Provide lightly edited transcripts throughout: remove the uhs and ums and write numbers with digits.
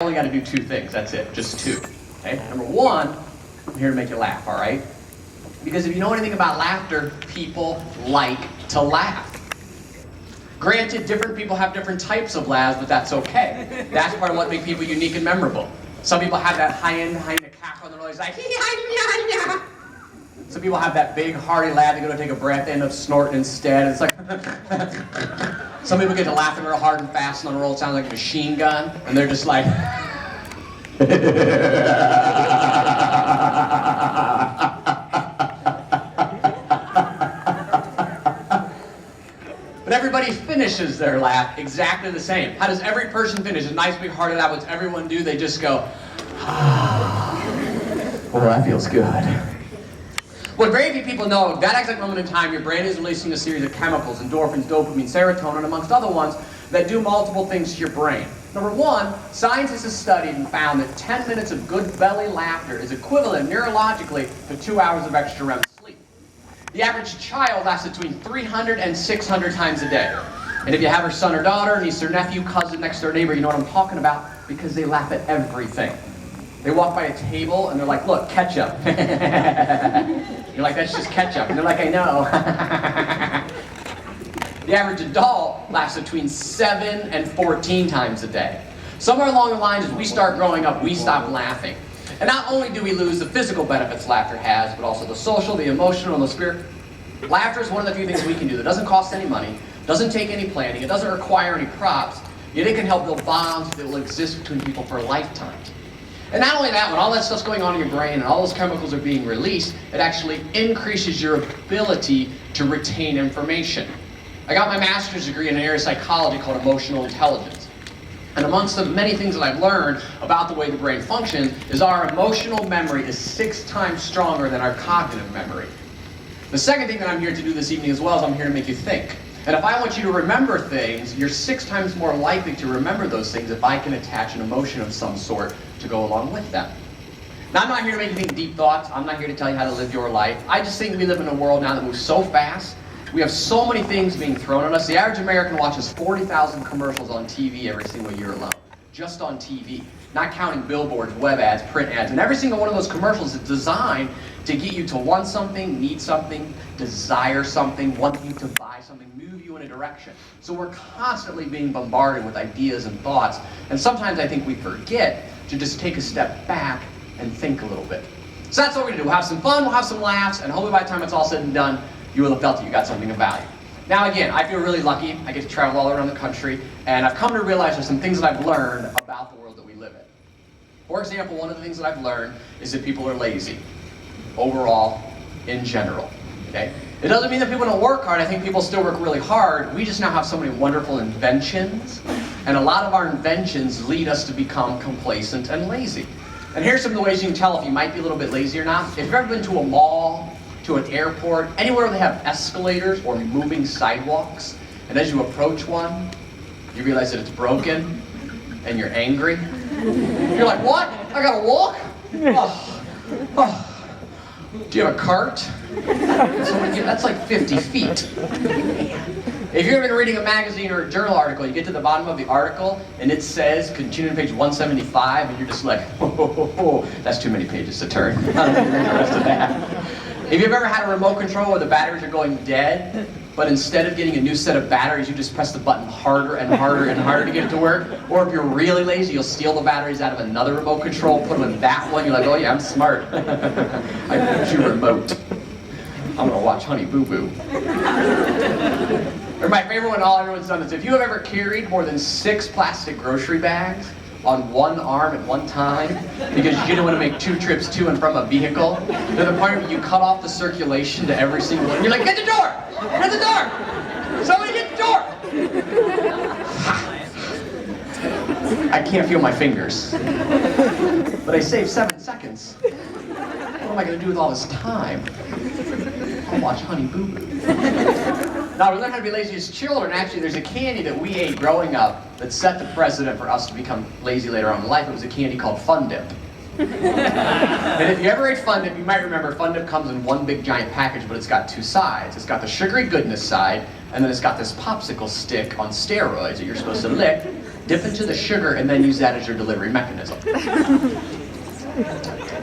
only got to do two things. That's it, just two. Okay? Number one, I'm here to make you laugh, all right? Because if you know anything about laughter, people like to laugh. Granted, different people have different types of laughs, but that's okay. That's part of what makes people unique and memorable. Some people have that high-end cackle, and they're always like, yeah. Some people have that big, hearty laugh. They go to take a breath, they end up snorting instead. It's like, some people get to laughing real hard and fast and on a roll. It sounds like a machine gun, and they're just like, But everybody finishes their laugh exactly the same. How does every person finish? A nice big hearty laugh. What's everyone do? They just go, oh, that feels good. What very few people know, at that exact moment in time, your brain is releasing a series of chemicals, endorphins, dopamine, serotonin, amongst other ones, that do multiple things to your brain. Number one, scientists have studied and found that 10 minutes of good belly laughter is equivalent neurologically to 2 hours of extra REM sleep. The average child laughs between 300 and 600 times a day. And if you have a son or daughter, niece or nephew, cousin, next door neighbor, you know what I'm talking about, because they laugh at everything. They walk by a table and they're like, look, ketchup. You're like, that's just ketchup. And they're like, I know. The average adult laughs between 7 and 14 times a day. Somewhere along the lines, as we start growing up, we stop laughing. And not only do we lose the physical benefits laughter has, but also the social, the emotional, and the spirit. Laughter is one of the few things we can do that doesn't cost any money, doesn't take any planning, it doesn't require any props, yet it can help build bonds that will exist between people for a lifetime. And not only that, when all that stuff's going on in your brain and all those chemicals are being released, it actually increases your ability to retain information. I got my master's degree in an area of psychology called emotional intelligence. And amongst the many things that I've learned about the way the brain functions is our emotional memory is 6 times stronger than our cognitive memory. The second thing that I'm here to do this evening as well is I'm here to make you think. And if I want you to remember things, you're 6 times more likely to remember those things if I can attach an emotion of some sort to go along with them. Now, I'm not here to make you think deep thoughts. I'm not here to tell you how to live your life. I just think we live in a world now that moves so fast. We have so many things being thrown at us. The average American watches 40,000 commercials on TV every single year alone. Just on TV. Not counting billboards, web ads, print ads. And every single one of those commercials is designed to get you to want something, need something, desire something, wanting to buy something, move you in a direction. So we're constantly being bombarded with ideas and thoughts. And sometimes I think we forget to just take a step back and think a little bit. So that's what we're going to do. We'll have some fun, we'll have some laughs, and hopefully by the time it's all said and done, you will have felt that you got something of value. Now again, I feel really lucky. I get to travel all around the country, and I've come to realize there's some things that I've learned about the world that we live in. For example, one of the things that I've learned is that people are lazy. Overall, in general. Okay? It doesn't mean that people don't work hard. I think people still work really hard. We just now have so many wonderful inventions, and a lot of our inventions lead us to become complacent and lazy. And here's some of the ways you can tell if you might be a little bit lazy or not. If you've ever been to a mall, to an airport, anywhere where they have escalators or moving sidewalks, and as you approach one, you realize that it's broken, and you're angry. You're like, what? I gotta walk? Oh. Do you have a cart? That's like 50 feet. If you've ever been reading a magazine or a journal article, you get to the bottom of the article and it says, continue to page 175, and you're just like, that's too many pages to turn. I don't need to read the rest of that. If you've ever had a remote control where the batteries are going dead, but instead of getting a new set of batteries, you just press the button harder and harder and harder to get it to work. Or if you're really lazy, you'll steal the batteries out of another remote control, put them in that one. You're like, oh yeah, I'm smart. I put you remote. I'm gonna watch Honey Boo Boo. Or my favorite one, everyone's done this. If you have ever carried more than 6 plastic grocery bags on one arm at one time because you didn't want to make 2 trips to and from a vehicle, to the point where you cut off the circulation to every single one. You're like, get the door! Get the door! Somebody get the door! I can't feel my fingers. But I saved 7 seconds. What am I going to do with all this time? I'll watch Honey Boo Boo. Now, we learned how to be lazy as children. Actually, there's a candy that we ate growing up that set the precedent for us to become lazy later on in life. It was a candy called Fun Dip. And if you ever ate Fun Dip, you might remember Fun Dip comes in one big giant package, but it's got 2 sides. It's got the sugary goodness side, and then it's got this popsicle stick on steroids that you're supposed to lick dip into the sugar, and then use that as your delivery mechanism.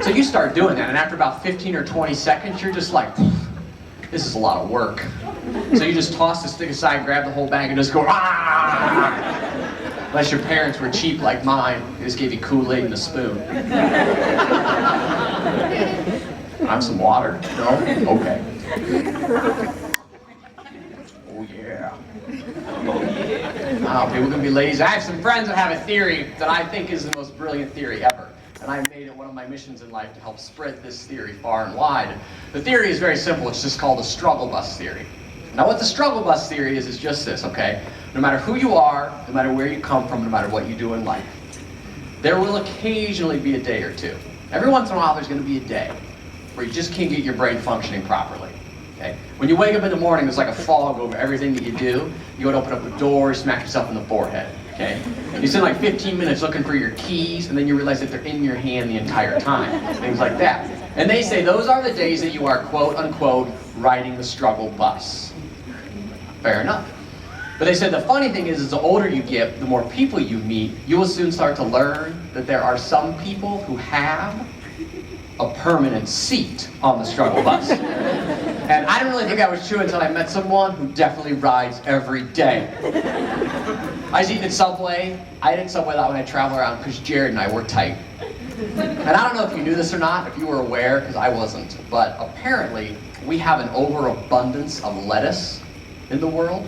So you start doing that, and after about 15 or 20 seconds, you're just like, this is a lot of work. So you just toss the stick aside, grab the whole bag, and just go, ah! Unless your parents were cheap like mine, they just gave you Kool-Aid and a spoon. Want some water? No? Okay. Oh yeah. Oh, people can be lazy. I have some friends that have a theory that I think is the most brilliant theory ever. And I made it one of my missions in life to help spread this theory far and wide. The theory is very simple. It's just called the struggle bus theory. Now what the struggle bus theory is just this, okay? No matter who you are, no matter where you come from, no matter what you do in life, there will occasionally be a day or two. Every once in a while there's going to be a day where you just can't get your brain functioning properly. Okay? When you wake up in the morning, there's like a fog over everything that you do. You go to open up a door, smack yourself in the forehead. Okay? You spend like 15 minutes looking for your keys, and then you realize that they're in your hand the entire time. Things like that. And they say those are the days that you are, quote unquote, riding the struggle bus. Fair enough. But they said the funny thing is the older you get, the more people you meet, you will soon start to learn that there are some people who have a permanent seat on the struggle bus. And I didn't really think that was true until I met someone who definitely rides every day. I was eating at Subway. I ate at Subway a lot when I travel around because Jared and I were tight. And I don't know if you knew this or not, if you were aware, because I wasn't, but apparently we have an overabundance of lettuce in the world.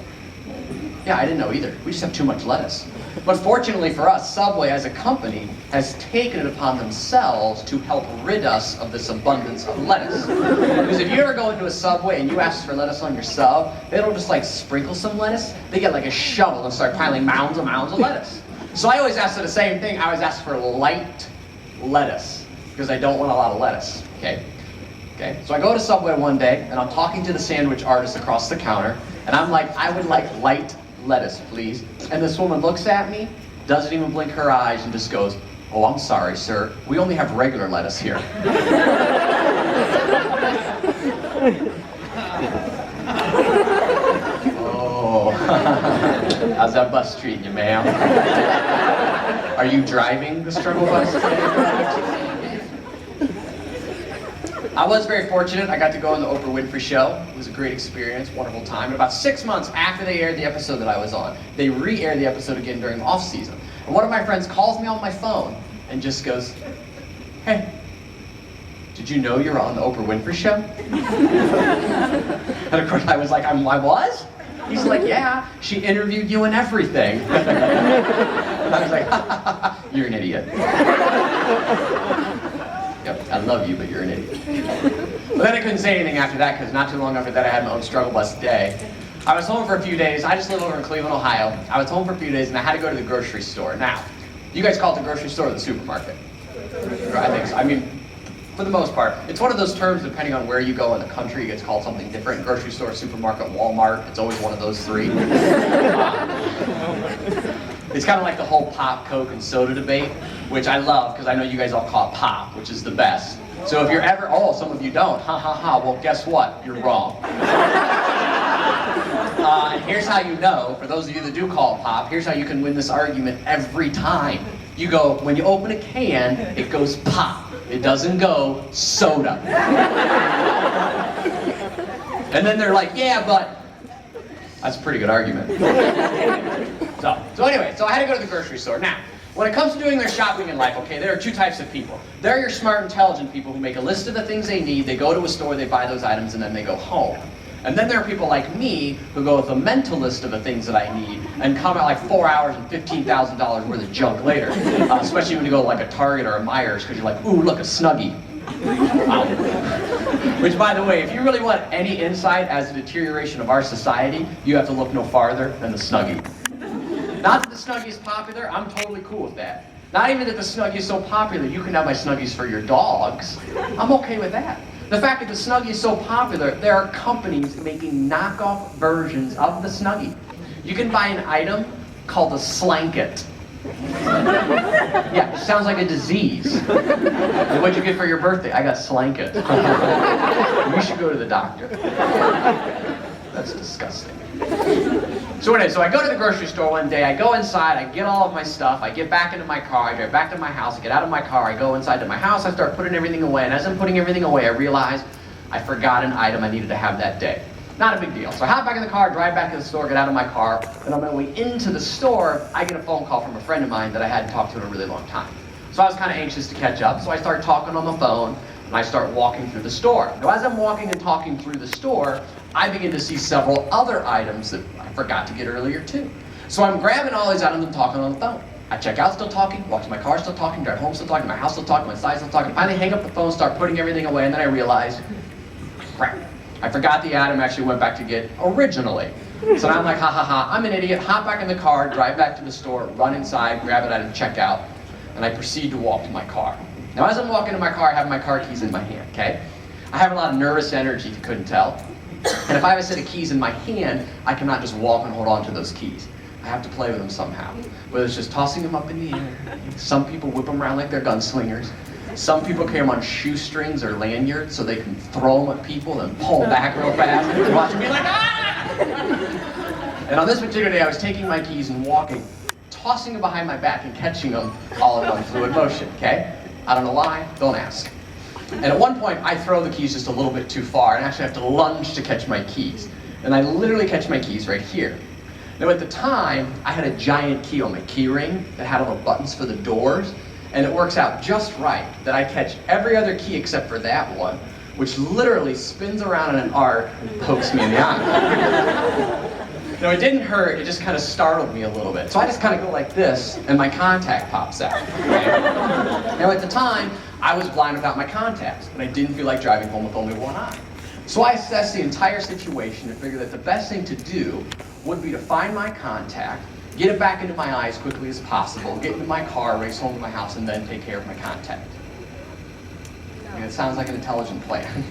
Yeah, I didn't know either. We just have too much lettuce. But fortunately for us, Subway as a company has taken it upon themselves to help rid us of this abundance of lettuce. Because if you ever go into a Subway and you ask for lettuce on your sub, they don't just like sprinkle some lettuce. They get like a shovel and start piling mounds and mounds of lettuce. So I always ask for the same thing. I always ask for light lettuce because I don't want a lot of lettuce. Okay? So I go to Subway one day and I'm talking to the sandwich artist across the counter and I'm like, I would like light lettuce, please. And this woman looks at me, doesn't even blink her eyes, and just goes, oh, I'm sorry, sir. We only have regular lettuce here. Oh, how's that bus treating you, ma'am? Are you driving the struggle bus today? I was very fortunate. I got to go on the Oprah Winfrey Show. It was a great experience, wonderful time. And about 6 months after they aired the episode that I was on, they re-aired the episode again during the off-season. And one of my friends calls me on my phone and just goes, hey, did you know you're on the Oprah Winfrey Show? And of course I was like, I was? He's like, yeah, she interviewed you and everything. And I was like, you're an idiot. Yep, I love you, but you're an idiot. But then I couldn't say anything after that, because not too long after that I had my own struggle bus day. I was home for a few days. I just live over in Cleveland, Ohio. I was home for a few days, and I had to go to the grocery store. Now, you guys call it the grocery store or the supermarket? I think so. I mean, for the most part. It's one of those terms, depending on where you go in the country, it gets called something different. Grocery store, supermarket, Walmart, it's always one of those three. It's kind of like the whole pop, Coke, and soda debate, which I love because I know you guys all call it pop, which is the best. So if you're ever, oh, some of you don't, ha ha ha, well guess what? You're wrong. And here's how you know, for those of you that do call it pop, here's how you can win this argument every time. You go, when you open a can, it goes pop. It doesn't go soda. And then they're like, yeah, but that's a pretty good argument. So anyway, so I had to go to the grocery store. Now, when it comes to doing their shopping in life, okay, there are two types of people. There are your smart, intelligent people who make a list of the things they need, they go to a store, they buy those items, and then they go home. And then there are people like me who go with a mental list of the things that I need and come out like 4 hours and $15,000 worth of junk later. Especially when you go to like a Target or a Myers, because you're like, ooh, look, a Snuggie. Wow. Which, by the way, if you really want any insight as to the deterioration of our society, you have to look no farther than the Snuggie. Not that the Snuggie is popular, I'm totally cool with that. Not even that the Snuggie is so popular, you can have my Snuggies for your dogs. I'm okay with that. The fact that the Snuggie is so popular, there are companies making knockoff versions of the Snuggie. You can buy an item called a Slanket. Yeah, it sounds like a disease. And what'd you get for your birthday? I got Slanket. You should go to the doctor. That's disgusting. So anyway, so I go to the grocery store one day, I go inside, I get all of my stuff, I get back into my car, I drive back to my house, I get out of my car, I go inside to my house, I start putting everything away, and as I'm putting everything away, I realize I forgot an item I needed to have that day. Not a big deal. So I hop back in the car, drive back to the store, get out of my car, and on my way into the store, I get a phone call from a friend of mine that I hadn't talked to in a really long time. So I was kind of anxious to catch up, so I start talking on the phone, and I start walking through the store. Now as I'm walking and talking through the store, I begin to see several other items that I forgot to get earlier too. So I'm grabbing all these items and talking on the phone. I check out, still talking, walk to my car, still talking, drive home, still talking, my house, still talking, my side, still talking. Finally hang up the phone, start putting everything away, and then I realize, crap, I forgot the item I actually went back to get originally. So now I'm like, ha ha ha, I'm an idiot, hop back in the car, drive back to the store, run inside, grab it out and check out, and I proceed to walk to my car. Now as I'm walking to my car, I have my car keys in my hand, okay? I have a lot of nervous energy, if you couldn't tell. And if I have a set of keys in my hand, I cannot just walk and hold on to those keys. I have to play with them somehow. Whether it's just tossing them up in the air. Some people whip them around like they're gunslingers. Some people carry them on shoestrings or lanyards so they can throw them at people and pull them back real fast and watch them be like, ah! And on this particular day, I was taking my keys and walking, tossing them behind my back and catching them all in one fluid motion, okay? I don't know why, don't ask. And at one point, I throw the keys just a little bit too far and actually have to lunge to catch my keys. And I literally catch my keys right here. Now at the time, I had a giant key on my key ring that had all the buttons for the doors, and it works out just right that I catch every other key except for that one, which literally spins around in an arc and pokes me in the eye. No, it didn't hurt, it just kind of startled me a little bit. So I just kind of go like this, and my contact pops out. Okay? Now at the time, I was blind without my contacts, and I didn't feel like driving home with only one eye. So I assessed the entire situation and figured that the best thing to do would be to find my contact, get it back into my eye as quickly as possible, get into my car, race home to my house, and then take care of my contact. And it sounds like an intelligent plan.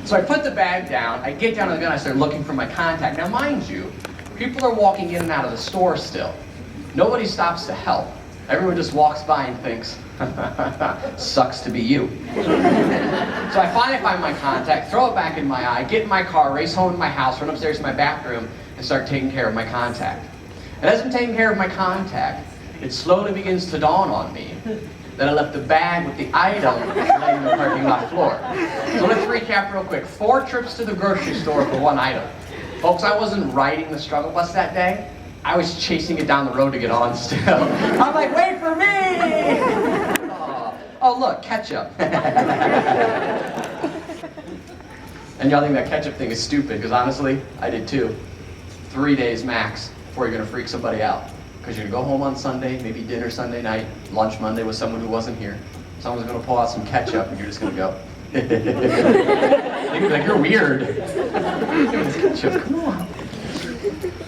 So I put the bag down, I get down to the gun, I start looking for my contact. Now mind you, people are walking in and out of the store still. Nobody stops to help. Everyone just walks by and thinks, sucks to be you. So I finally find my contact, throw it back in my eye, get in my car, race home to my house, run upstairs to my bathroom, and start taking care of my contact. And as I'm taking care of my contact, it slowly begins to dawn on me that I left the bag with the item laying in the parking lot floor. So let's recap real quick. 4 trips to the grocery store for one item. Folks, I wasn't riding the struggle bus that day. I was chasing it down the road to get on still. I'm like, wait for me! Oh look, ketchup. And y'all think that ketchup thing is stupid, because honestly, I did too. 3 days max before you're gonna freak somebody out. Because you're gonna go home on Sunday, maybe dinner Sunday night, lunch Monday with someone who wasn't here. Someone's gonna pull out some ketchup and you're just gonna go. They're gonna be like, you're weird. Ketchup, come on.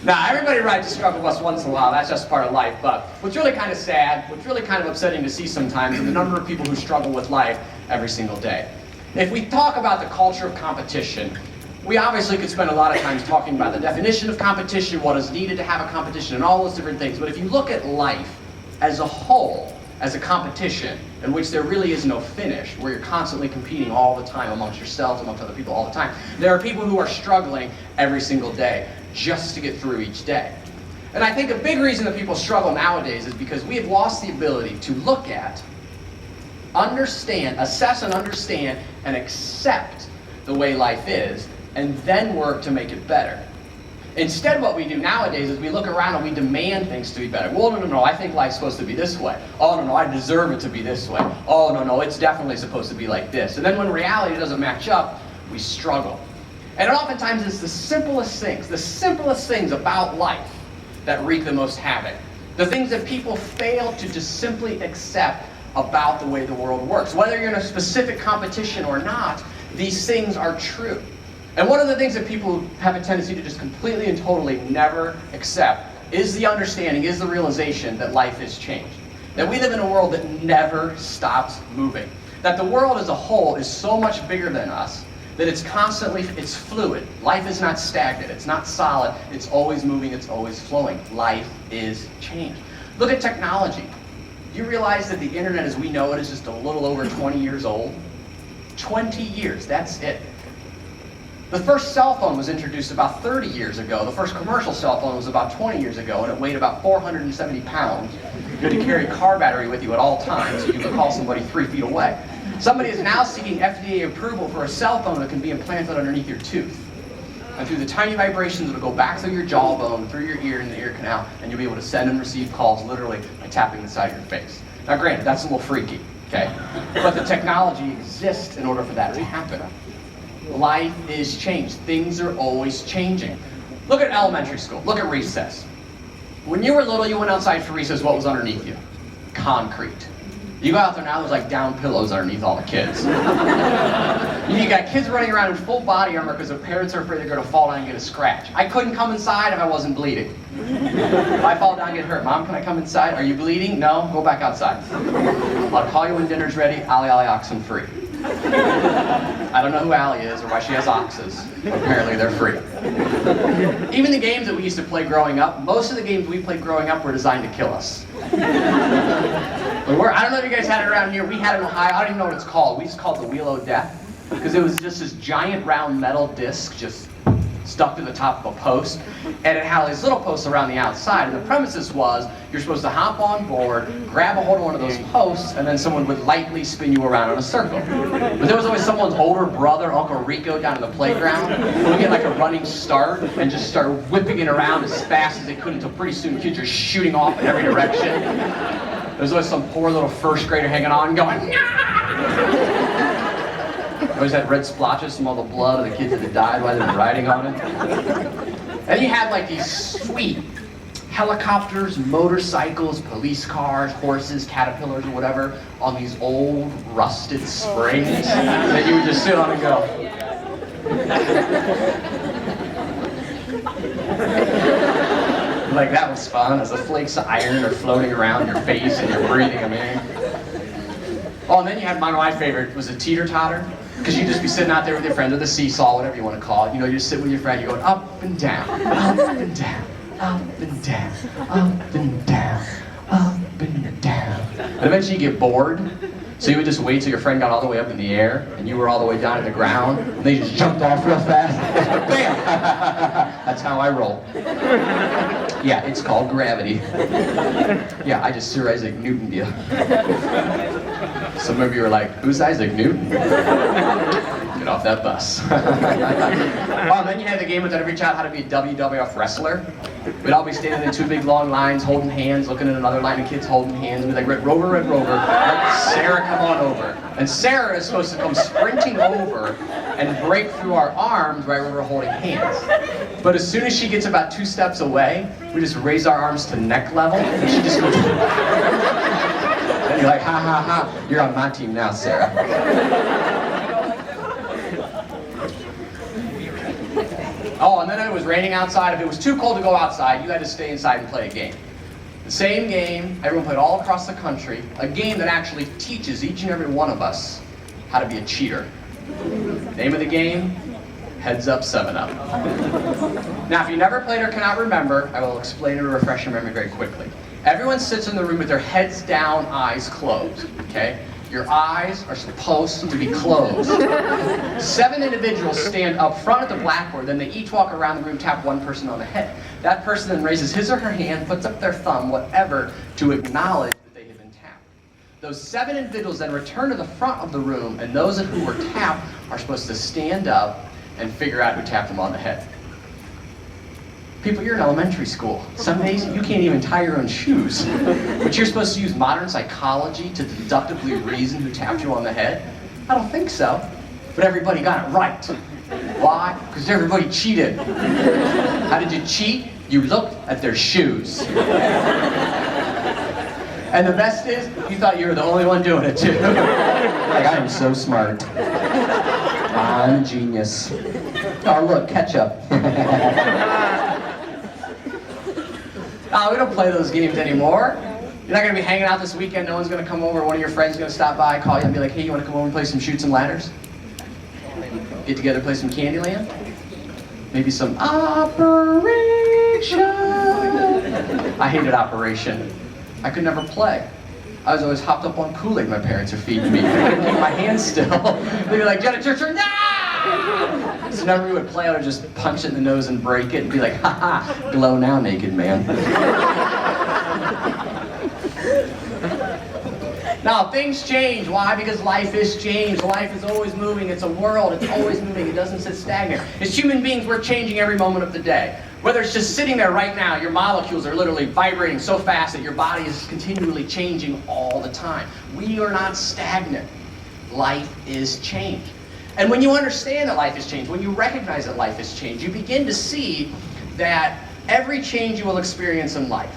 Now, everybody rides the struggle bus once in a while, that's just part of life, but what's really kind of sad, what's really kind of upsetting to see sometimes is the number of people who struggle with life every single day. If we talk about the culture of competition, we obviously could spend a lot of time talking about the definition of competition, what is needed to have a competition, and all those different things, but if you look at life as a whole, as a competition, in which there really is no finish, where you're constantly competing all the time amongst yourselves, amongst other people all the time, there are people who are struggling every single day just to get through each day. And I think a big reason that people struggle nowadays is because we have lost the ability to look at, understand, assess and understand, and accept the way life is, and then work to make it better. Instead, what we do nowadays is we look around and we demand things to be better. Well, no, I think life's supposed to be this way. Oh, no, I deserve it to be this way. Oh, no, it's definitely supposed to be like this. And then when reality doesn't match up, we struggle. And oftentimes it's the simplest things about life that wreak the most havoc. The things that people fail to just simply accept about the way the world works. Whether you're in a specific competition or not, these things are true. And one of the things that people have a tendency to just completely and totally never accept is the understanding, is the realization that life has changed. That we live in a world that never stops moving. That the world as a whole is so much bigger than us that it's fluid. Life is not stagnant, it's not solid, it's always moving, it's always flowing. Life is change. Look at technology. Do you realize that the internet as we know it is just a little over 20 years old? 20 years, that's it. The first cell phone was introduced about 30 years ago. The first commercial cell phone was about 20 years ago, and it weighed about 470 pounds. You had to carry a car battery with you at all times so you could call somebody 3 feet away. Somebody is now seeking FDA approval for a cell phone that can be implanted underneath your tooth. And through the tiny vibrations, it'll go back through your jawbone, through your ear, and the ear canal, and you'll be able to send and receive calls literally by tapping the side of your face. Now granted, that's a little freaky, okay? But the technology exists in order for that to happen. Life is changed. Things are always changing. Look at elementary school. Look at recess. When you were little, you went outside for recess, what was underneath you? Concrete. You go out there now, there's like down pillows underneath all the kids. You got kids running around in full body armor because their parents are afraid they're going to fall down and get a scratch. I couldn't come inside if I wasn't bleeding. If I fall down and get hurt, Mom, can I come inside? Are you bleeding? No? Go back outside. I'll call you when dinner's ready. Ollie, Ollie, oxen free. I don't know who Allie is or why she has oxes. Apparently they're free. Even the games that we used to play growing up, most of the games we played growing up were designed to kill us. I don't know if you guys had it around here. We had it in Ohio. I don't even know what it's called. We just called it the Wheel of Death because it was just this giant round metal disc just stuck to the top of a post, and it had all these little posts around the outside, and the premises was you're supposed to hop on board, grab a hold of one of those posts, and then someone would lightly spin you around in a circle. But there was always someone's older brother, Uncle Rico, down in the playground who would get like a running start and just start whipping it around as fast as they could until pretty soon kids are shooting off in every direction. There's always some poor little first grader hanging on going, "Nah!" Always had red splotches from all the blood of the kids that had died while they were riding on it. And you had like these sweet helicopters, motorcycles, police cars, horses, caterpillars, or whatever, on these old rusted springs that you would just sit on and go. Like that was fun, as the flakes of iron are floating around your face and you're breathing them in. Oh, and then you had my favorite, was a teeter-totter. Because you'd just be sitting out there with your friends, or the seesaw, whatever you want to call it. You know, you just sit with your friend, you're going up and down, up and down, up and down, up and down, up and down. And eventually you get bored, so you would just wait till your friend got all the way up in the air, and you were all the way down at the ground, and they just jumped off real fast. Bam! That's how I roll. Yeah, it's called gravity. Yeah, I just Sir Isaac Newton'd you. Some of you are like, who's Isaac Newton? Get off that bus. Well, and then you had the game with every child how to be a WWF wrestler. We'd all be standing in two big long lines, holding hands, looking at another line of kids holding hands, and be like, Red Rover, let Sarah come on over. And Sarah is supposed to come sprinting over and break through our arms right where we're holding hands. But as soon as she gets about 2 steps away, we just raise our arms to neck level, and she just goes... And you're like, ha ha ha, you're on my team now, Sarah. Oh, and then if it was raining outside, if it was too cold to go outside, you had to stay inside and play a game. The same game, everyone played all across the country, a game that actually teaches each and every one of us how to be a cheater. Name of the game? Heads Up, 7-Up. Now, if you never played or cannot remember, I will explain and refresh your memory very quickly. Everyone sits in the room with their heads down, eyes closed, okay? Your eyes are supposed to be closed. 7 individuals stand up front at the blackboard, then they each walk around the room, tap one person on the head. That person then raises his or her hand, puts up their thumb, whatever, to acknowledge that they have been tapped. Those 7 individuals then return to the front of the room, and those who were tapped are supposed to stand up and figure out who tapped them on the head. People, you're in elementary school. Some days you can't even tie your own shoes. But you're supposed to use modern psychology to deductively reason who tapped you on the head? I don't think so. But everybody got it right. Why? Because everybody cheated. How did you cheat? You looked at their shoes. And the best is, you thought you were the only one doing it too. Like, I am so smart. I'm a genius. Oh, look, ketchup. Oh, we don't play those games anymore. You're not going to be hanging out this weekend, no one's going to come over, one of your friends is going to stop by, call you and be like, hey, you want to come over and play some Chutes and Ladders? Get together, play some Candyland? Maybe some Operation. I hated Operation. I could never play. I was always hopped up on Kool-Aid my parents are feeding me. I couldn't keep my hands still. They'd be like, Jenna Churcher, no! So whenever we would play, I would just punch it in the nose and break it and be like, ha ha, glow now, naked man. Now, things change. Why? Because life is changed. Life is always moving. It's a world. It's always moving. It doesn't sit stagnant. As human beings, we're changing every moment of the day. Whether it's just sitting there right now, your molecules are literally vibrating so fast that your body is continually changing all the time. We are not stagnant. Life is change. And when you understand that life is change, when you recognize that life is change, you begin to see that every change you will experience in life,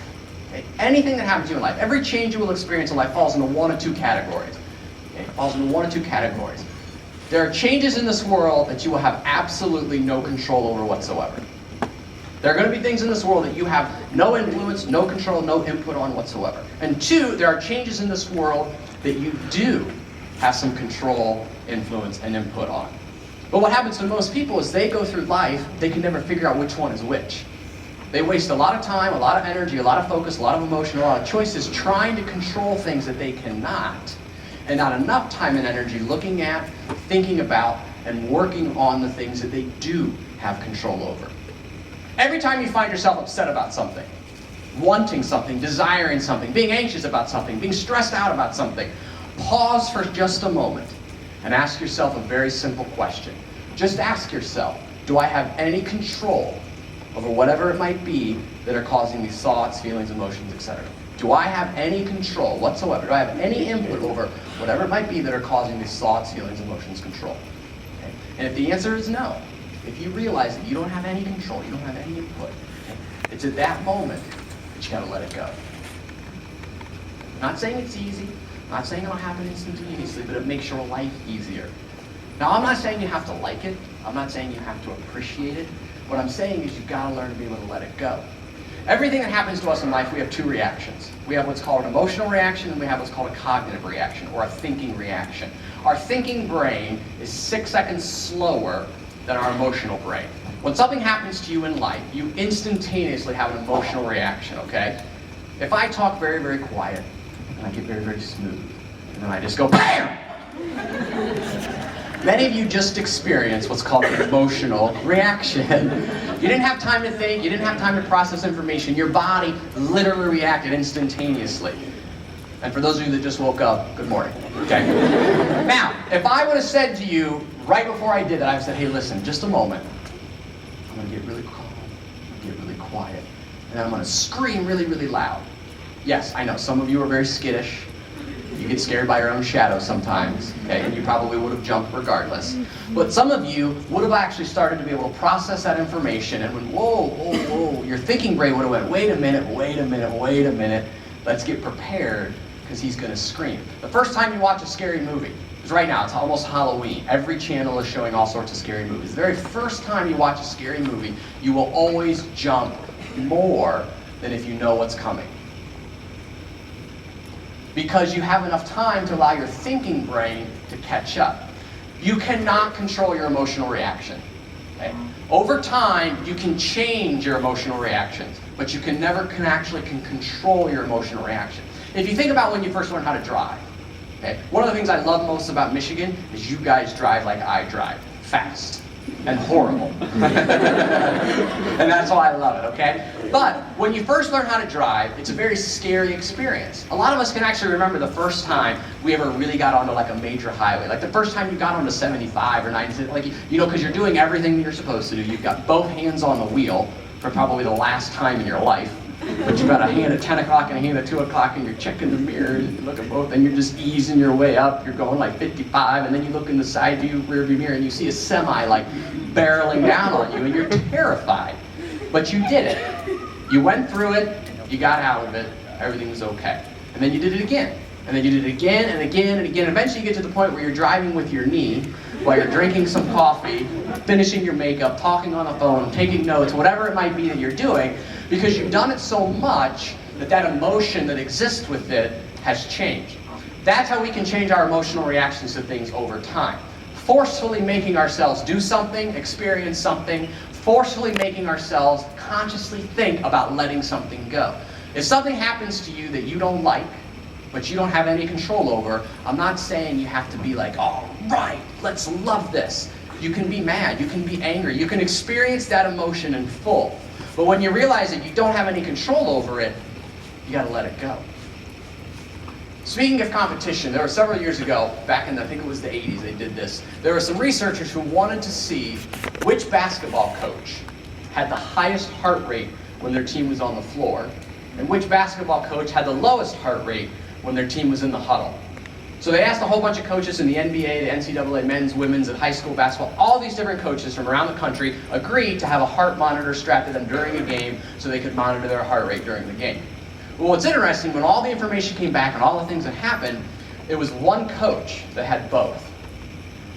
okay, anything that happens to you in life, every change you will experience in life falls into one of two categories. Okay, it falls into one of two categories. There are changes in this world that you will have absolutely no control over whatsoever. There are going to be things in this world that you have no influence, no control, no input on whatsoever. And two, there are changes in this world that you do have some control, influence, and input on. But what happens to most people is they go through life, they can never figure out which one is which. They waste a lot of time, a lot of energy, a lot of focus, a lot of emotion, a lot of choices trying to control things that they cannot, and not enough time and energy looking at, thinking about, and working on the things that they do have control over. Every time you find yourself upset about something, wanting something, desiring something, being anxious about something, being stressed out about something, pause for just a moment and ask yourself a very simple question. Just ask yourself, do I have any control over whatever it might be that are causing these thoughts, feelings, emotions, etc.? Do I have any control whatsoever? Do I have any input over whatever it might be that are causing these thoughts, feelings, emotions, control? Okay? And if the answer is no, if you realize that you don't have any control, you don't have any input, okay, it's at that moment that you gotta let it go. I'm not saying it's easy, I'm not saying it'll happen instantaneously, but it makes your life easier. Now, I'm not saying you have to like it, I'm not saying you have to appreciate it. What I'm saying is you've gotta learn to be able to let it go. Everything that happens to us in life, we have two reactions. We have what's called an emotional reaction, and we have what's called a cognitive reaction, or a thinking reaction. Our thinking brain is 6 seconds slower than our emotional brain. When something happens to you in life, you instantaneously have an emotional reaction, okay? If I talk very, very quiet, and I get very, very smooth, and then I just go BAM! Many of you just experienced what's called an emotional reaction. You didn't have time to think, you didn't have time to process information, your body literally reacted instantaneously. And for those of you that just woke up, good morning, okay? Now, if I would have said to you, right before I did that, I would have said, hey, listen, just a moment. I'm gonna get really calm, I'm gonna get really quiet, and then I'm gonna scream really, really loud. Yes, I know, some of you are very skittish. You get scared by your own shadow sometimes, okay, and you probably would have jumped regardless. But some of you would have actually started to be able to process that information and went, whoa, whoa, whoa. Your thinking brain would have went, wait a minute, wait a minute, wait a minute. Let's get prepared, because he's gonna scream. The first time you watch a scary movie, because right now it's almost Halloween. Every channel is showing all sorts of scary movies. The very first time you watch a scary movie, you will always jump more than if you know what's coming. Because you have enough time to allow your thinking brain to catch up. You cannot control your emotional reaction. Okay? Over time, you can change your emotional reactions, but you can never actually control your emotional reaction. If you think about when you first learned how to drive, okay? One of the things I love most about Michigan is you guys drive like I drive, fast and horrible. And that's why I love it, okay? But when you first learn how to drive, it's a very scary experience. A lot of us can actually remember the first time we ever really got onto like a major highway. Like the first time you got onto 75 or 90, like, you know, because you're doing everything that you're supposed to do. You've got both hands on the wheel for probably the last time in your life. But you've got a hand at 10 o'clock and a hand at 2 o'clock, and you're checking the mirrors, you look at both, and you're just easing your way up. You're going like 55, and then you look in the side view, rear view mirror, and you see a semi like barreling down on you, and you're terrified. But you did it. You went through it, you got out of it, everything was okay. And then you did it again. And then you did it again and again and again. Eventually you get to the point where you're driving with your knee while you're drinking some coffee, finishing your makeup, talking on the phone, taking notes, whatever it might be that you're doing, because you've done it so much that that emotion that exists with it has changed. That's how we can change our emotional reactions to things over time. Forcefully making ourselves do something, experience something, forcefully making ourselves consciously think about letting something go. If something happens to you that you don't like, but you don't have any control over, I'm not saying you have to be like, all right, let's love this. You can be mad, you can be angry, you can experience that emotion in full. But when you realize that you don't have any control over it, you gotta let it go. Speaking of competition, there were several years ago, back in, I think it was the 80s, they did this. There were some researchers who wanted to see which basketball coach had the highest heart rate when their team was on the floor, and which basketball coach had the lowest heart rate when their team was in the huddle. So they asked a whole bunch of coaches in the NBA, the NCAA, men's, women's, and high school basketball. All these different coaches from around the country agreed to have a heart monitor strapped to them during a game so they could monitor their heart rate during the game. Well, what's interesting, when all the information came back and all the things that happened, it was one coach that had both.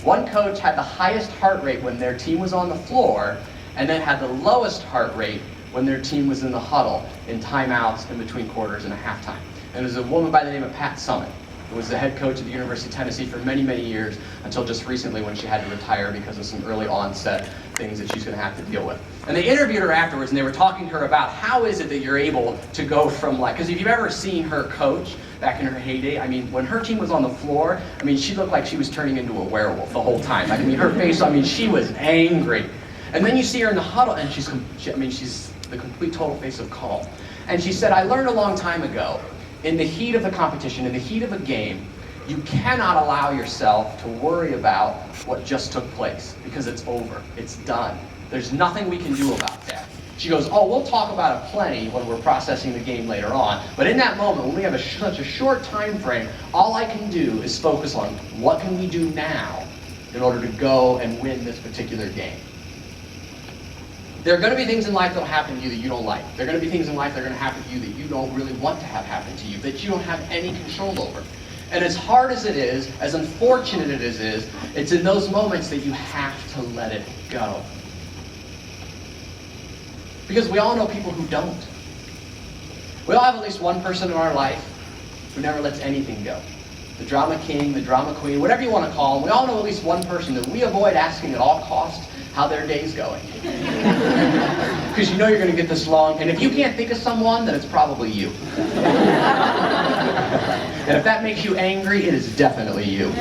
One coach had the highest heart rate when their team was on the floor, and then had the lowest heart rate when their team was in the huddle, in timeouts, in between quarters, and a halftime. And it was a woman by the name of Pat Summitt, who was the head coach at the University of Tennessee for many, many years, until just recently when she had to retire because of some early onset things that she's going to have to deal with. And they interviewed her afterwards, and they were talking to her about how is it that you're able to go from, like, because if you've ever seen her coach back in her heyday, I mean, when her team was on the floor, I mean, she looked like she was turning into a werewolf the whole time. Like, I mean, her face, I mean, she was angry. And then you see her in the huddle, and she's the complete total face of calm. And she said, I learned a long time ago, in the heat of the competition, in the heat of a game, you cannot allow yourself to worry about what just took place, because it's over, it's done. There's nothing we can do about that. She goes, oh, we'll talk about it plenty when we're processing the game later on, but in that moment, when we have such a short time frame, all I can do is focus on what can we do now in order to go and win this particular game. There are going to be things in life that will happen to you that you don't like. There are going to be things in life that are going to happen to you that you don't really want to have happen to you, that you don't have any control over. And as hard as it is, as unfortunate it is, it's in those moments that you have to let it go. Because we all know people who don't. We all have at least one person in our life who never lets anything go. The drama king, the drama queen, whatever you want to call them, we all know at least one person that we avoid asking at all costs how their day's going. Because you know you're going to get this long, and if you can't think of someone, then it's probably you. And if that makes you angry, it is definitely you.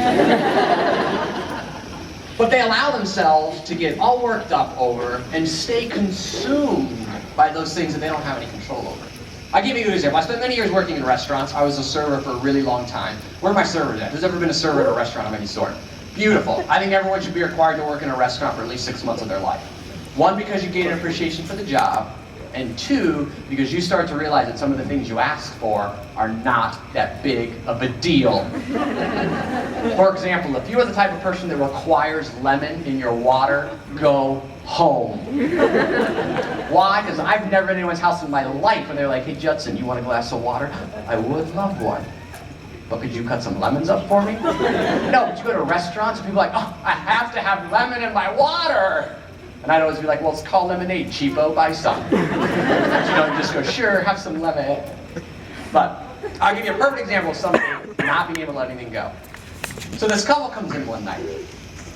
But they allow themselves to get all worked up over and stay consumed by those things that they don't have any control over. I'll give you an example. I spent many years working in restaurants. I was a server for a really long time. Where are my servers at? Who's ever been a server at a restaurant of any sort? Beautiful. I think everyone should be required to work in a restaurant for at least 6 months of their life. One, because you gain an appreciation for the job, and two, because you start to realize that some of the things you asked for are not that big of a deal. For example, if you are the type of person that requires lemon in your water, go home. Why? Because I've never been to anyone's house in my life where they're like, hey Judson, you want a glass of water? I would love one. But could you cut some lemons up for me? No, but you go to restaurants and people are like, oh, I have to have lemon in my water. And I'd always be like, well, it's called lemonade, cheapo, buy some. You just go, sure, have some lemon. But I'll give you a perfect example of somebody not being able to let anything go. So this couple comes in one night.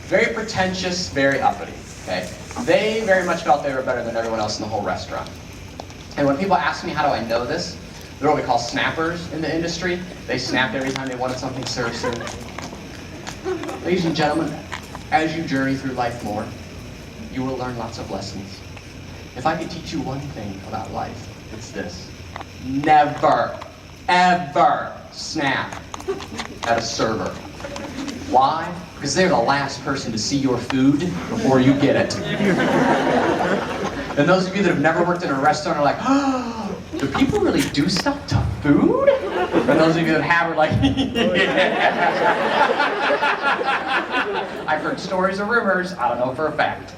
Very pretentious, very uppity, okay? They very much felt they were better than everyone else in the whole restaurant. And when people ask me how do I know this, they're what we call snappers in the industry. They snapped every time they wanted something served soon. Ladies and gentlemen, as you journey through life more, you will learn lots of lessons. If I could teach you one thing about life, it's this. Never, ever snap at a server. Why? Because they're the last person to see your food before you get it. And those of you that have never worked in a restaurant are like, oh, do people really do stuff to food? And those of you that have are like, yeah. I've heard stories or rumors, I don't know for a fact.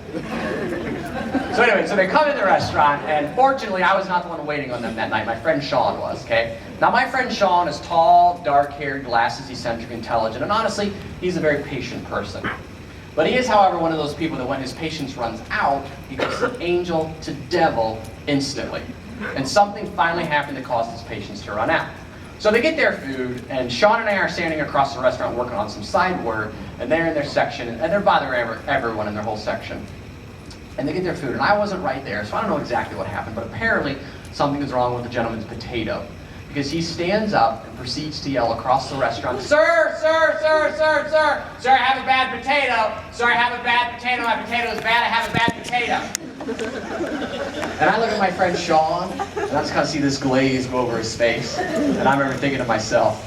So anyway, so they come in the restaurant, and fortunately I was not the one waiting on them that night. My friend Sean was, okay? Now my friend Sean is tall, dark-haired, glasses, eccentric, intelligent, and honestly, he's a very patient person. But he is, however, one of those people that when his patience runs out, he goes from angel to devil instantly. And something finally happened that caused his patience to run out. So they get their food, and Sean and I are standing across the restaurant working on some side work, and they're in their section, and they're bothering everyone in their whole section. And they get their food, and I wasn't right there, so I don't know exactly what happened, but apparently something is wrong with the gentleman's potato. because he stands up and proceeds to yell across the restaurant, "Sir, sir, sir, sir, sir, sir, I have a bad potato. Sir, I have a bad potato. My potato is bad. I have a bad potato." And I look at my friend Sean, and I just kind of see this glaze go over his face. And I remember thinking to myself,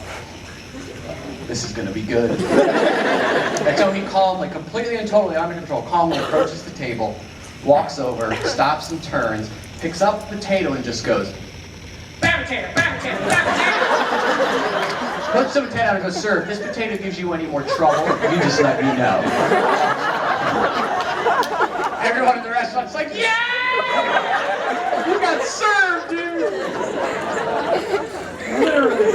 this is going to be good. And so he calmly, completely and totally under control, calmly approaches the table, walks over, stops and turns, picks up the potato and just goes, "Bad potato, bad potato, bad potato." Puts the potato out and goes, "Sir, if this potato gives you any more trouble, you just let me know." Everyone in the restaurant's like, "Yeah! You got served, dude!" Literally.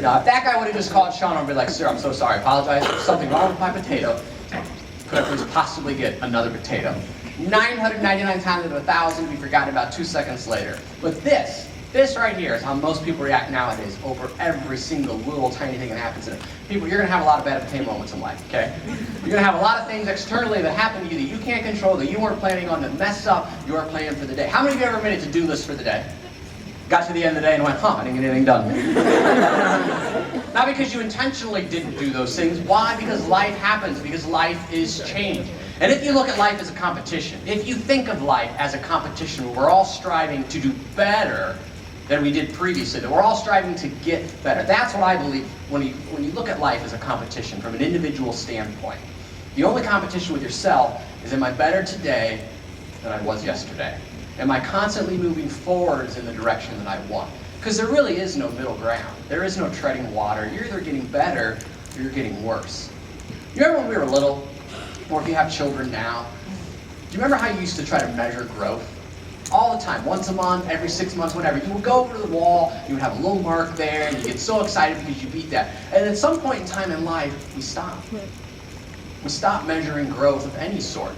Now, if that guy would have just called Sean and be like, "Sir, I'm so sorry, I apologize. There's something wrong with my potato. Could I please possibly get another potato?" 999 times out of 1,000, we forgot about 2 seconds later. But this right here is how most people react nowadays over every single little tiny thing that happens in it. People, you're going to have a lot of bad potato moments in life, okay? You're going to have a lot of things externally that happen to you that you can't control, that you weren't planning on, that mess up your plan for the day. How many of you ever made a to-do list for the day? Got to the end of the day and went, I didn't get anything done. Not because you intentionally didn't do those things. Why? Because life happens, because life is change. And if you look at life as a competition, if you think of life as a competition where we're all striving to do better than we did previously, that we're all striving to get better, that's what I believe when you look at life as a competition from an individual standpoint. The only competition with yourself is, am I better today than I was yesterday? Am I constantly moving forwards in the direction that I want? Because there really is no middle ground. There is no treading water. You're either getting better or you're getting worse. You remember when we were little, or if you have children now, do you remember how you used to try to measure growth? All the time, once a month, every 6 months, whatever. You would go over to the wall, you would have a little mark there, and you get so excited because you beat that. And at some point in time in life, we stop. We stop measuring growth of any sort.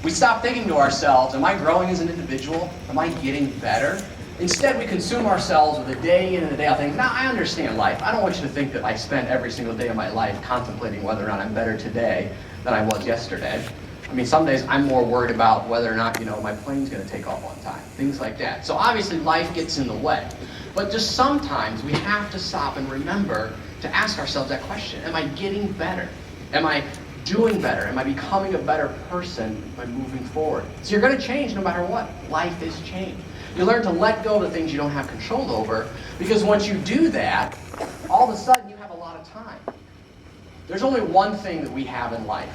We stop thinking to ourselves, am I growing as an individual? Am I getting better? Instead, we consume ourselves with a day in and a day out things. Now, I understand life. I don't want you to think that I spend every single day of my life contemplating whether or not I'm better today than I was yesterday. I mean, some days I'm more worried about whether or not, my plane's going to take off on time. Things like that. So obviously, life gets in the way. But just sometimes we have to stop and remember to ask ourselves that question. Am I getting better? Am I doing better? Am I becoming a better person by moving forward? So you're going to change no matter what. Life is change. You learn to let go of the things you don't have control over, because once you do that, all of a sudden you have a lot of time. There's only one thing that we have in life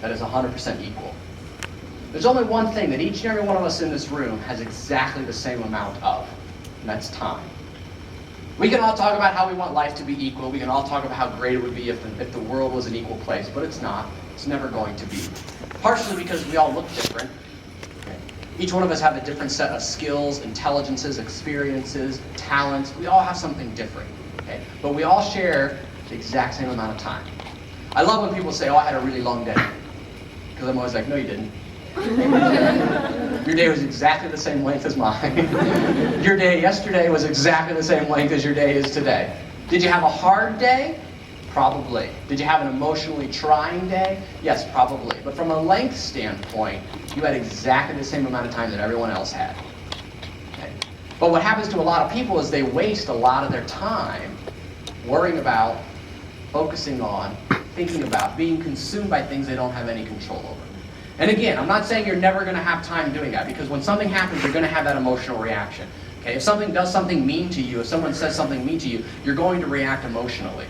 that is 100% equal. There's only one thing that each and every one of us in this room has exactly the same amount of, and that's time. We can all talk about how we want life to be equal. We can all talk about how great it would be if the world was an equal place, but it's not. It's never going to be. Partially because we all look different. Each one of us have a different set of skills, intelligences, experiences, talents. We all have something different. Okay? But we all share the exact same amount of time. I love when people say, I had a really long day. Because I'm always like, no, you didn't. Your day was exactly the same length as mine. Your day yesterday was exactly the same length as your day is today. Did you have a hard day? Probably. Did you have an emotionally trying day? Yes, probably. But from a length standpoint, you had exactly the same amount of time that everyone else had. Okay? But what happens to a lot of people is they waste a lot of their time worrying about, focusing on, thinking about, being consumed by things they don't have any control over. And again, I'm not saying you're never going to have time doing that, because when something happens, you're going to have that emotional reaction. Okay? If something does something mean to you, if someone says something mean to you, you're going to react emotionally.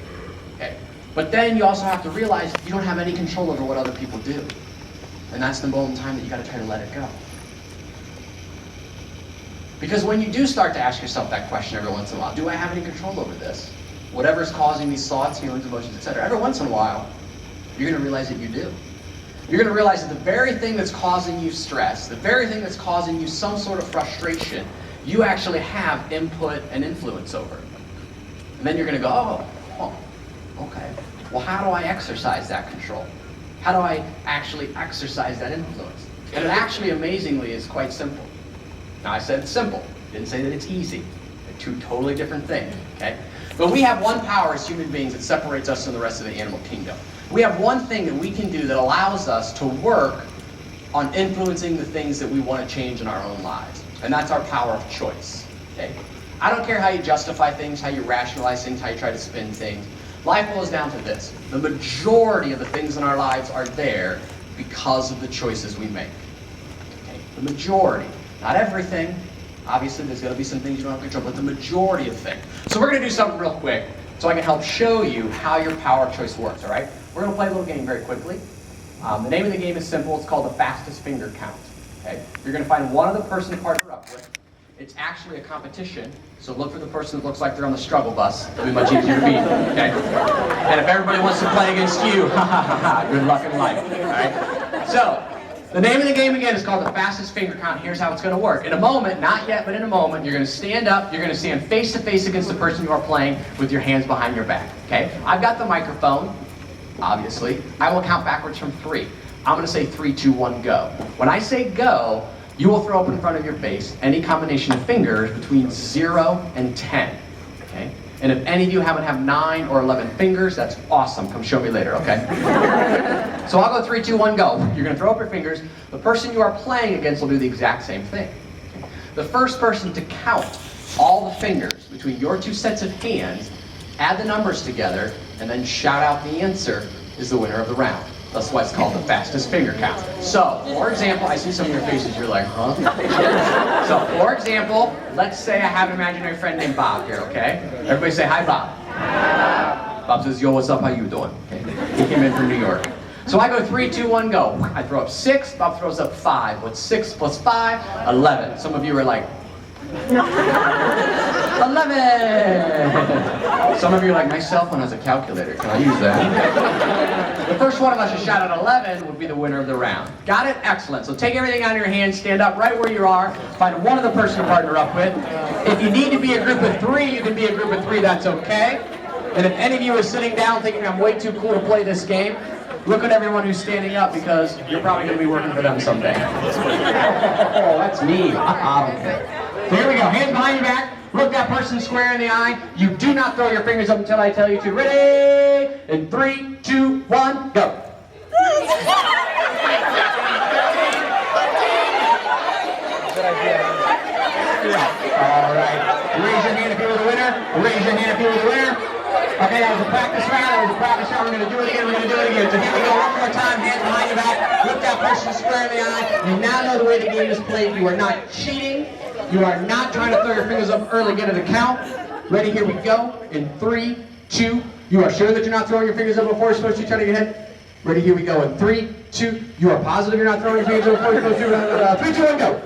Okay? But then you also have to realize you don't have any control over what other people do. And that's the moment in time that you got to try to let it go. Because when you do start to ask yourself that question every once in a while, do I have any control over this? Whatever's causing these thoughts, feelings, emotions, etc. Every once in a while, you're going to realize that you do. You're going to realize that the very thing that's causing you stress, the very thing that's causing you some sort of frustration, you actually have input and influence over. And then you're going to go, okay. Well, how do I exercise that control? How do I actually exercise that influence? And it actually, amazingly, is quite simple. Now, I said it's simple. Didn't say that it's easy. Two totally different things, okay? But we have one power as human beings that separates us from the rest of the animal kingdom. We have one thing that we can do that allows us to work on influencing the things that we want to change in our own lives. And that's our power of choice, okay? I don't care how you justify things, how you rationalize things, how you try to spin things. Life boils down to this. The majority of the things in our lives are there because of the choices we make. Okay? The majority. Not everything. Obviously, there's going to be some things you don't have control, but the majority of things. So we're going to do something real quick so I can help show you how your power of choice works, all right? We're going to play a little game very quickly. The name of the game is simple. It's called the fastest finger count. Okay? You're going to find one other person to partner up with. It's actually a competition, so look for the person that looks like they're on the struggle bus. It'll be much easier to beat, okay? And if everybody wants to play against you, good luck in life, all right? So, the name of the game again is called the fastest finger count. Here's how it's going to work. In a moment, not yet, but in a moment, you're going to stand up, you're going to stand face to face against the person you are playing with your hands behind your back, okay? I've got the microphone, obviously. I will count backwards from 3. I'm going to say 3, 2, 1, go. When I say go, you will throw up in front of your face any combination of fingers between 0 and 10, okay? And if any of you haven't have 9 or 11 fingers, that's awesome. Come show me later, okay? So I'll go 3, 2, 1, go. You're gonna throw up your fingers. The person you are playing against will do the exact same thing. Okay? The first person to count all the fingers between your two sets of hands, add the numbers together, and then shout out the answer is the winner of the round. That's why it's called the fastest finger count. So, for example, I see some of your faces, you're like, huh? So, for example, let's say I have an imaginary friend named Bob here, okay? Everybody say, hi, Bob. Hi. Bob says, yo, what's up, how you doing? Okay. He came in from New York. So I go 3, 2, 1, go. I throw up 6, Bob throws up 5. What's 6 plus 5? 11. Some of you are like, 11! Some of you are like, my cell phone has a calculator. Can I use that? The first one of us to shout out 11 would be the winner of the round. Got it? Excellent. So take everything out of your hands, stand up right where you are, find one other person to partner up with. If you need to be a group of 3, you can be a group of 3, that's okay. And if any of you are sitting down thinking I'm way too cool to play this game, look at everyone who's standing up because you're probably going to be working for them someday. Oh, that's me. So here we go. Hands behind your back. Look that person square in the eye. You do not throw your fingers up until I tell you to. Ready? In 3, 2, 1, go. All right. Raise your hand if you were the winner. Raise your hand if you were the winner. Okay, that was a practice round. That was a practice round. We're going to do it again. We're going to do it again. So here we go. One more time. Hands behind your back. Look that person square in the eye. You now know the way the game is played. You are not cheating. You are not trying to throw your fingers up early, get it a count. Ready, here we go. In 3, 2, you are sure that you're not throwing your fingers up before you're supposed to? Try to get hit. Ready, here we go. In 3, 2, you are positive you're not throwing your fingers up before you're supposed to? 3, 2, 1, go.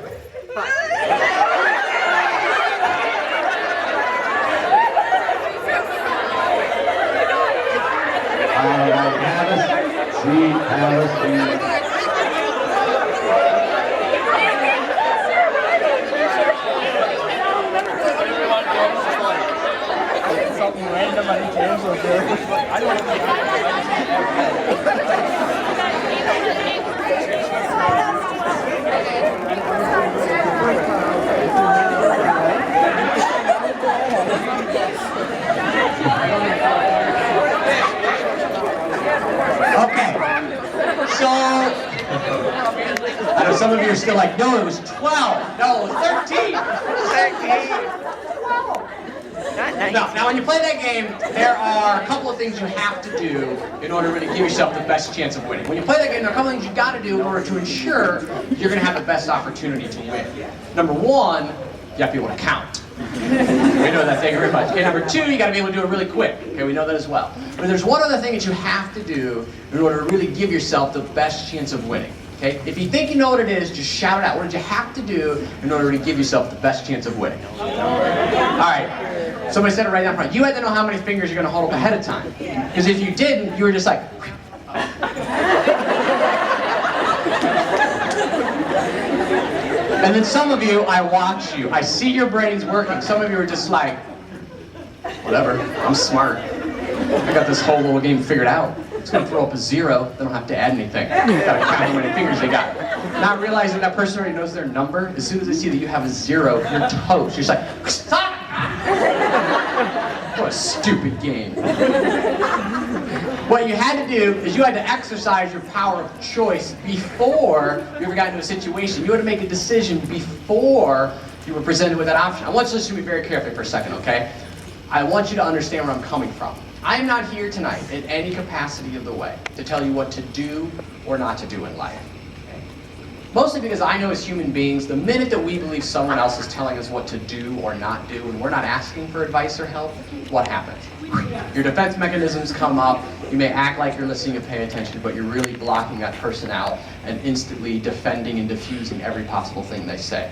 All right, have a seat, have a seat. Something random on each end, so I don't Okay, so I know some of you are still like, no, it was 12, no, it was 13. 12. Now, when you play that game, there are a couple of things you have to do in order to really give yourself the best chance of winning. When you play that game, there are a couple of things you've got to do in order to ensure you're going to have the best opportunity to win. Number 1, you have to be able to count. We know that, thank you very much. Okay, number 2, you got to be able to do it really quick. Okay, we know that as well. But there's one other thing that you have to do in order to really give yourself the best chance of winning. Okay, if you think you know what it is, just shout it out. What did you have to do in order to give yourself the best chance of winning? All right. Somebody said it right down front. You had to know how many fingers you're going to hold up ahead of time. Because if you didn't, you were just like... And then some of you, I watch you. I see your brains working. Some of you are just like, whatever, I'm smart. I got this whole little game figured out. It's going to throw up a 0. They don't have to add anything. You got to count how many fingers they got. Not realizing that person already knows their number. As soon as they see that you have a 0, you're toast. You're just like, stop! What a stupid game. What you had to do is you had to exercise your power of choice before you ever got into a situation. You had to make a decision before you were presented with that option. I want you to listen to me very carefully for a second, okay? I want you to understand where I'm coming from. I am not here tonight in any capacity of the way to tell you what to do or not to do in life. Okay? Mostly because I know as human beings, the minute that we believe someone else is telling us what to do or not do, and we're not asking for advice or help, what happens? Your defense mechanisms come up. You may act like you're listening and pay attention, but you're really blocking that person out and instantly defending and diffusing every possible thing they say.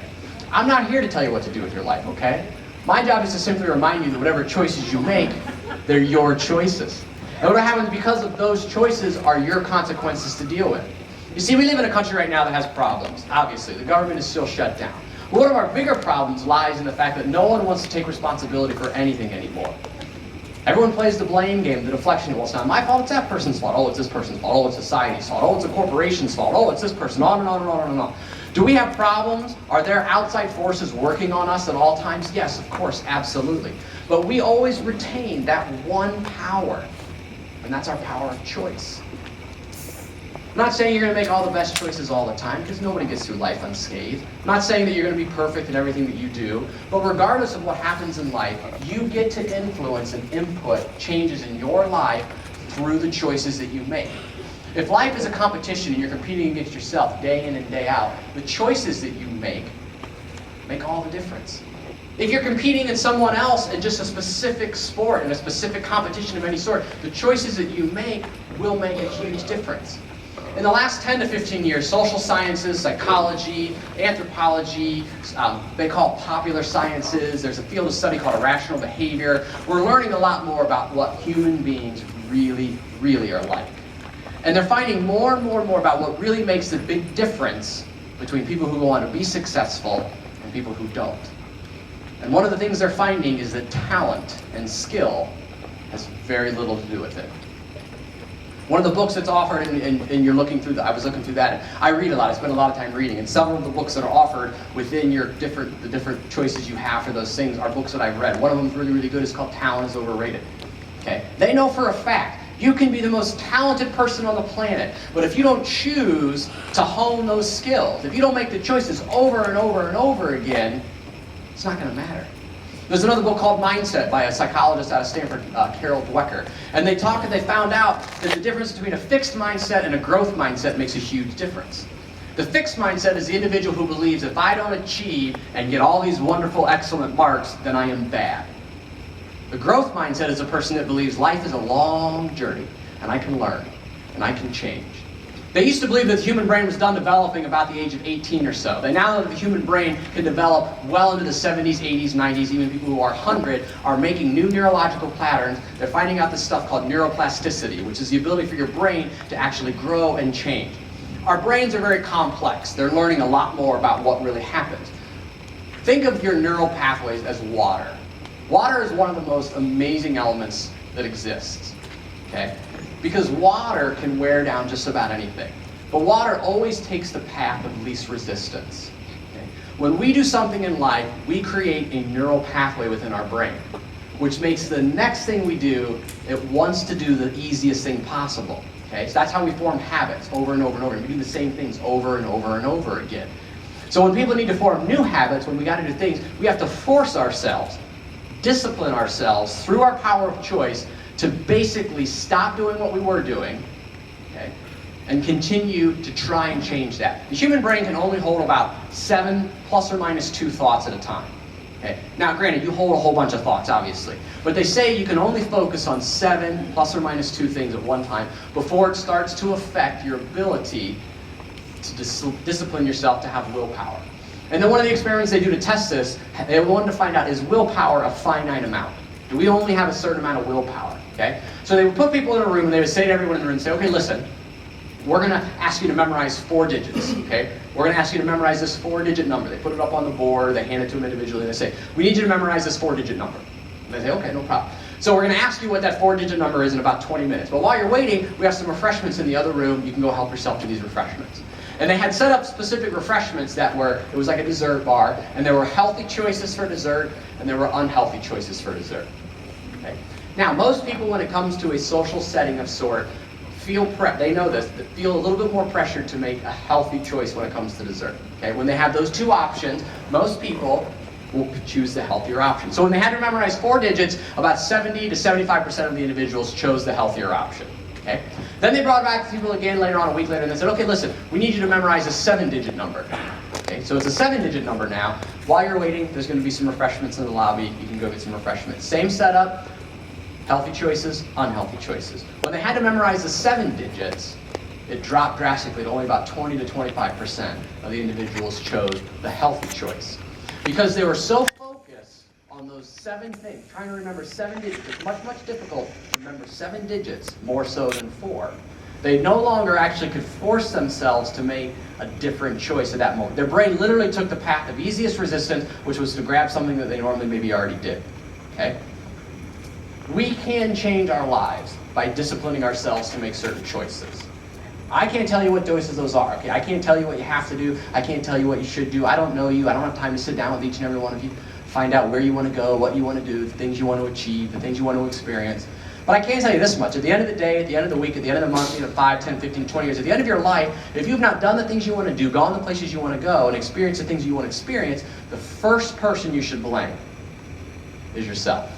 I'm not here to tell you what to do with your life, okay? My job is to simply remind you that whatever choices you make, they're your choices. And what happens because of those choices are your consequences to deal with. You see, we live in a country right now that has problems, obviously. The government is still shut down. But one of our bigger problems lies in the fact that no one wants to take responsibility for anything anymore. Everyone plays the blame game, the deflection. Well, it's not my fault, it's that person's fault. Oh, it's this person's fault. Oh, it's society's fault. Oh, it's a corporation's fault. Oh, it's this person. On and on and on and on. Do we have problems? Are there outside forces working on us at all times? Yes, of course, absolutely. But we always retain that one power, and that's our power of choice. I'm not saying you're going to make all the best choices all the time, because nobody gets through life unscathed. I'm not saying that you're going to be perfect in everything that you do, but regardless of what happens in life, you get to influence and input changes in your life through the choices that you make. If life is a competition and you're competing against yourself day in and day out, the choices that you make all the difference. If you're competing in someone else in just a specific sport, in a specific competition of any sort, the choices that you make will make a huge difference. In the last 10 to 15 years, social sciences, psychology, anthropology, they call it popular sciences, there's a field of study called irrational behavior. We're learning a lot more about what human beings really, really are like. And they're finding more and more and more about what really makes the big difference between people who go on to be successful and people who don't. And one of the things they're finding is that talent and skill has very little to do with it. One of the books that's offered, and you're looking through I was looking through that. I read a lot. I spend a lot of time reading, and several of the books that are offered within the different choices you have for those things are books that I've read. One of them is really, really good. It's called Talent is Overrated. Okay, they know for a fact you can be the most talented person on the planet, but if you don't choose to hone those skills, if you don't make the choices over and over and over again, it's not going to matter. There's another book called Mindset by a psychologist out of Stanford, Carol Dwecker. And they found out that the difference between a fixed mindset and a growth mindset makes a huge difference. The fixed mindset is the individual who believes if I don't achieve and get all these wonderful, excellent marks, then I am bad. The growth mindset is a person that believes life is a long journey, and I can learn, and I can change. They used to believe that the human brain was done developing about the age of 18 or so. They now know that the human brain can develop well into the 70s, 80s, 90s. Even people who are 100 are making new neurological patterns. They're finding out this stuff called neuroplasticity, which is the ability for your brain to actually grow and change. Our brains are very complex. They're learning a lot more about what really happens. Think of your neural pathways as water. Water is one of the most amazing elements that exists. Okay? Because water can wear down just about anything. But water always takes the path of least resistance. Okay? When we do something in life, we create a neural pathway within our brain, which makes the next thing we do, it wants to do the easiest thing possible. Okay? So that's how we form habits over and over and over. We do the same things over and over and over again. So when people need to form new habits, when we got to do things, we have to force ourselves, discipline ourselves through our power of choice to basically stop doing what we were doing, okay, and continue to try and change that. The human brain can only hold about 7 plus or minus 2 thoughts at a time. Okay? Now, granted, you hold a whole bunch of thoughts, obviously, but they say you can only focus on 7 plus or minus 2 things at one time before it starts to affect your ability to discipline yourself to have willpower. And then one of the experiments they do to test this, they wanted to find out, is willpower a finite amount? Do we only have a certain amount of willpower? Okay? So they would put people in a room and they would say to everyone in the room, say, okay, listen, we're going to ask you to memorize 4 digits. Okay? We're going to ask you to memorize this 4-digit number. They put it up on the board, they hand it to them individually, and they say, we need you to memorize this 4-digit number. And they say, okay, no problem. So we're going to ask you what that 4-digit number is in about 20 minutes. But while you're waiting, we have some refreshments in the other room. You can go help yourself to these refreshments. And they had set up specific refreshments that were, it was like a dessert bar, and there were healthy choices for dessert, and there were unhealthy choices for dessert. Okay? Now, most people, when it comes to a social setting of sort, they know this, they feel a little bit more pressure to make a healthy choice when it comes to dessert. Okay? When they have those two options, most people will choose the healthier option. So when they had to memorize 4 digits, about 70 to 75% of the individuals chose the healthier option. Okay? Then they brought back people again later on, a week later, and they said, okay, listen, we need you to memorize a 7-digit number. Okay, so it's a 7-digit number now. While you're waiting, there's going to be some refreshments in the lobby. You can go get some refreshments. Same setup, healthy choices, unhealthy choices. When they had to memorize the 7 digits, it dropped drastically to only about 20 to 25% of the individuals chose the healthy choice. Because they were so focused on those 7 things, trying to remember 7 digits. It's much, much difficult to remember 7 digits, more so than 4. They no longer actually could force themselves to make a different choice at that moment. Their brain literally took the path of easiest resistance, which was to grab something that they normally maybe already did. Okay? We can change our lives by disciplining ourselves to make certain choices. I can't tell you what choices those are. Okay? I can't tell you what you have to do. I can't tell you what you should do. I don't know you. I don't have time to sit down with each and every one of you, find out where you want to go, what you want to do, the things you want to achieve, the things you want to experience. But I can tell you this much. At the end of the day, at the end of the week, at the end of the month, 5, 10, 15, 20 years, at the end of your life, if you've not done the things you want to do, gone the places you want to go, and experienced the things you want to experience, the first person you should blame is yourself.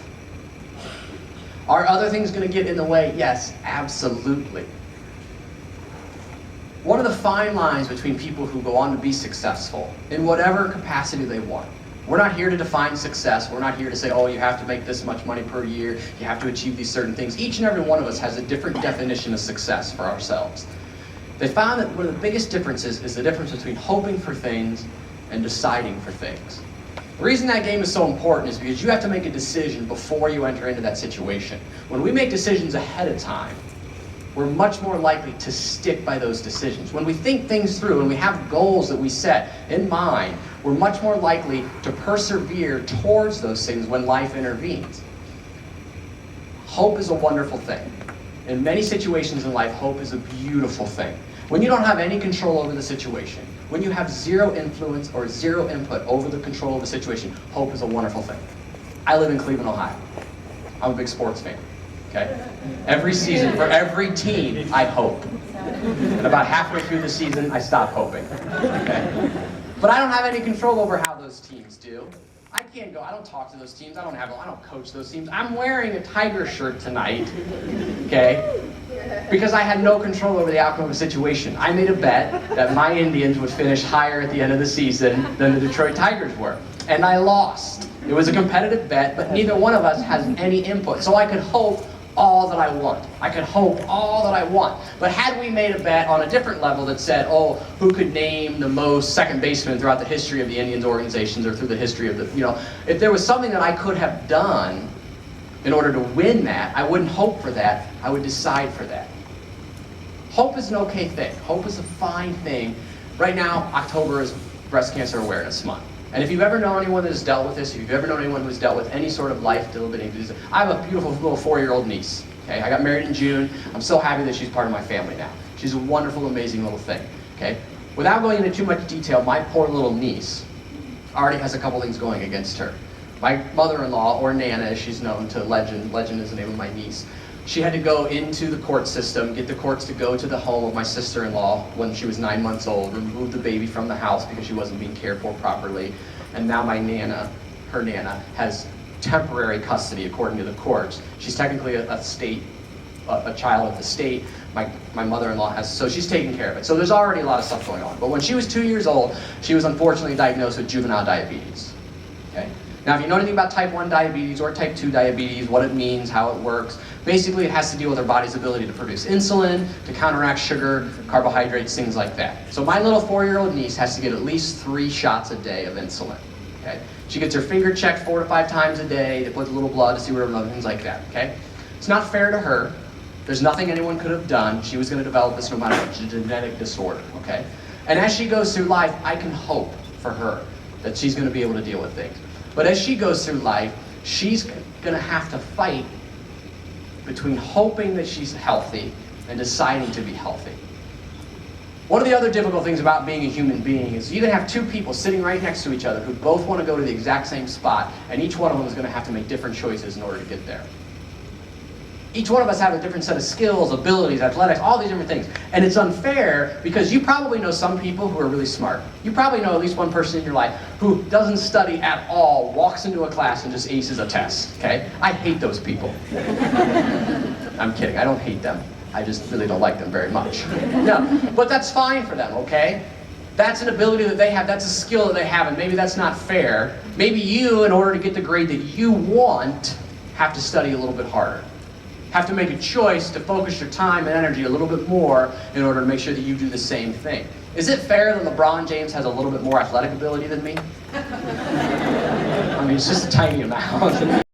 Are other things going to get in the way? Yes, absolutely. One of the fine lines between people who go on to be successful in whatever capacity they want. We're not here to define success. We're not here to say, oh, you have to make this much money per year. You have to achieve these certain things. Each and every one of us has a different definition of success for ourselves. They found that one of the biggest differences is the difference between hoping for things and deciding for things. The reason that game is so important is because you have to make a decision before you enter into that situation. When we make decisions ahead of time, we're much more likely to stick by those decisions. When we think things through and we have goals that we set in mind, we're much more likely to persevere towards those things when life intervenes. Hope is a wonderful thing. In many situations in life, hope is a beautiful thing. When you don't have any control over the situation, when you have zero influence or zero input over the control of the situation, hope is a wonderful thing. I live in Cleveland, Ohio. I'm a big sports fan. Okay? Every season, for every team, I hope. And about halfway through the season, I stop hoping. Okay? But I don't have any control over how those teams do. I can't go, I don't talk to those teams, I don't coach those teams. I'm wearing a Tiger shirt tonight, okay? Because I had no control over the outcome of the situation. I made a bet that my Indians would finish higher at the end of the season than the Detroit Tigers were. And I lost. It was a competitive bet, but neither one of us has any input. So I could hope all that I want. I could hope all that I want. But had we made a bet on a different level that said, oh, who could name the most second basemen throughout the history of the Indians organizations or through the history of the, if there was something that I could have done in order to win that, I wouldn't hope for that, I would decide for that. Hope is an okay thing. Hope is a fine thing. Right now, October is Breast Cancer Awareness Month. And if you've ever known anyone that has dealt with this, if you've ever known anyone who's dealt with any sort of life-debilitating disease, I have a beautiful little 4-year-old niece. Okay, I got married in June. I'm so happy that she's part of my family now. She's a wonderful, amazing little thing. Okay, without going into too much detail, my poor little niece already has a couple things going against her. My mother-in-law, or Nana as she's known to Legend is the name of my niece, she had to go into the court system, get the courts to go to the home of my sister-in-law when she was 9 months old, remove the baby from the house because she wasn't being cared for properly. And now my Nana, her Nana, has temporary custody according to the courts. She's technically a child of the state. My mother-in-law has, so she's taking care of it. So there's already a lot of stuff going on. But when she was 2 years old, she was unfortunately diagnosed with juvenile diabetes. Okay? Now, if you know anything about type 1 diabetes or type 2 diabetes, what it means, how it works, basically it has to deal with our body's ability to produce insulin, to counteract sugar, carbohydrates, things like that. So my little 4-year-old niece has to get at least 3 shots a day of insulin. Okay? She gets her finger checked 4 to 5 times a day. They put a little blood to see where her things like that. Okay? It's not fair to her. There's nothing anyone could have done. She was going to develop this no matter what. It's a genetic disorder. Okay? And as she goes through life, I can hope for her that she's going to be able to deal with things. But as she goes through life, she's going to have to fight between hoping that she's healthy and deciding to be healthy. One of the other difficult things about being a human being is you can have two people sitting right next to each other who both want to go to the exact same spot, and each one of them is going to have to make different choices in order to get there. Each one of us have a different set of skills, abilities, athletics, all these different things. And it's unfair because you probably know some people who are really smart. You probably know at least one person in your life who doesn't study at all, walks into a class and just aces a test, okay? I hate those people. I'm kidding, I don't hate them. I just really don't like them very much. No, but that's fine for them, okay? That's an ability that they have, that's a skill that they have, and maybe that's not fair. Maybe you, in order to get the grade that you want, have to study a little bit harder. Have to make a choice to focus your time and energy a little bit more in order to make sure that you do the same thing. Is it fair that LeBron James has a little bit more athletic ability than me? I mean, it's just a tiny amount.